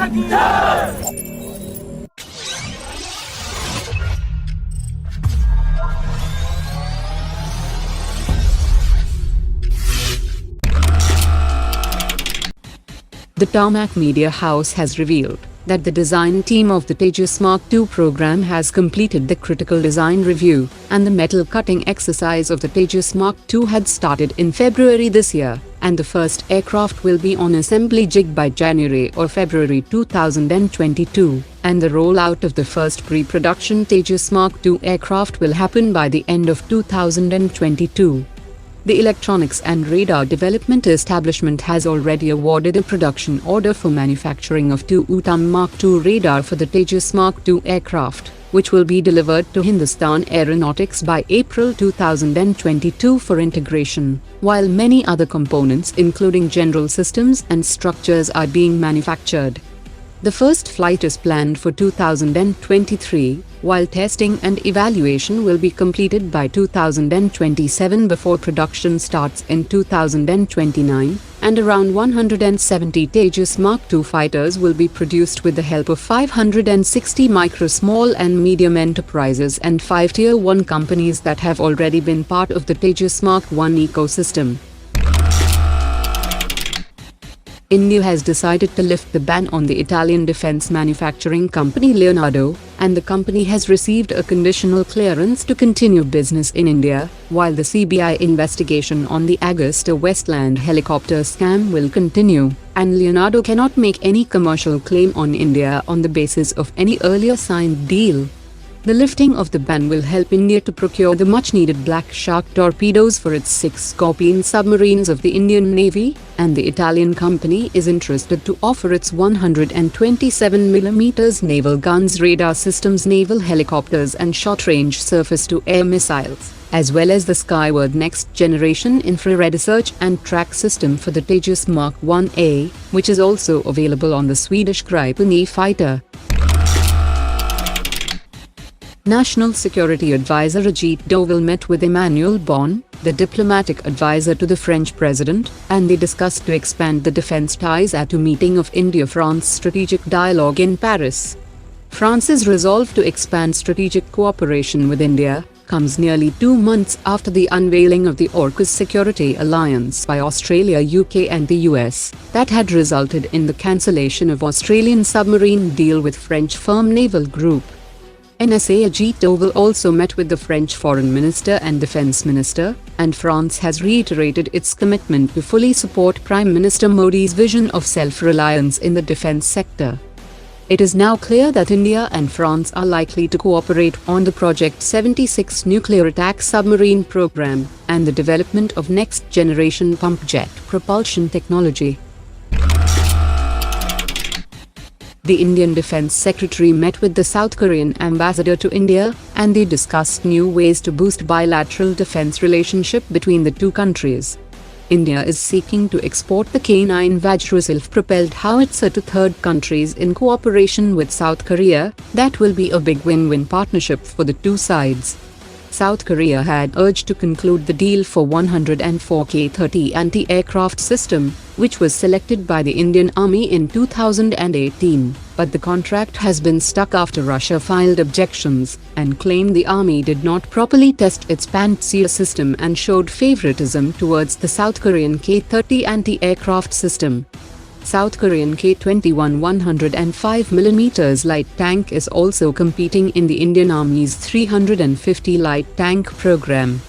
The Tarmac Media House has revealed that the design team of the Tejas MK2 program has completed the critical design review, and the metal cutting exercise of the Tejas MK2 had started in February this year, and the first aircraft will be on assembly jig by January or February 2022, and the rollout of the first pre-production Tejas MK2 aircraft will happen by the end of 2022. The Electronics and Radar Development Establishment has already awarded a production order for manufacturing of 2 UTAM Mark II radar for the Tejas Mark II aircraft, which will be delivered to Hindustan Aeronautics by April 2022 for integration, while many other components including general systems and structures are being manufactured. The first flight is planned for 2023, while testing and evaluation will be completed by 2027 before production starts in 2029, and around 170 Tejas Mark II fighters will be produced with the help of 560 micro, small and medium enterprises and 5 Tier 1 companies that have already been part of the Tejas Mark I ecosystem. India has decided to lift the ban on the Italian defense manufacturing company Leonardo, and the company has received a conditional clearance to continue business in India, while the CBI investigation on the Augusta Westland helicopter scam will continue, and Leonardo cannot make any commercial claim on India on the basis of any earlier signed deal. The lifting of the ban will help India to procure the much-needed Black Shark torpedoes for its 6 Scorpion submarines of the Indian Navy, and the Italian company is interested to offer its 127mm naval guns, radar systems, naval helicopters and short-range surface-to-air missiles, as well as the Skyward next-generation infrared search and track system for the Tejas Mark I-A, which is also available on the Swedish Gripen E fighter. National Security Advisor Ajit Doval met with Emmanuel Bon, the diplomatic advisor to the French president, and they discussed to expand the defense ties at a meeting of India-France Strategic Dialogue in Paris. France's resolve to expand strategic cooperation with India comes nearly 2 months after the unveiling of the AUKUS security alliance by Australia, UK and the US, that had resulted in the cancellation of Australian submarine deal with French firm Naval Group. NSA Ajit Doval also met with the French Foreign Minister and Defense Minister, and France has reiterated its commitment to fully support Prime Minister Modi's vision of self-reliance in the defense sector. It is now clear that India and France are likely to cooperate on the Project 76 nuclear attack submarine program and the development of next-generation pump jet propulsion technology. The Indian Defence Secretary met with the South Korean ambassador to India, and they discussed new ways to boost bilateral defence relationship between the two countries. India is seeking to export the K9 Vajra self-propelled howitzer to third countries in cooperation with South Korea. That will be a big win-win partnership for the two sides. South Korea had urged to conclude the deal for 104 K30 anti-aircraft system, which was selected by the Indian Army in 2018, but the contract has been stuck after Russia filed objections and claimed the Army did not properly test its Pantsir system and showed favoritism towards the South Korean K30 anti-aircraft system. South Korean K-21 105mm light tank is also competing in the Indian Army's 350 light tank program.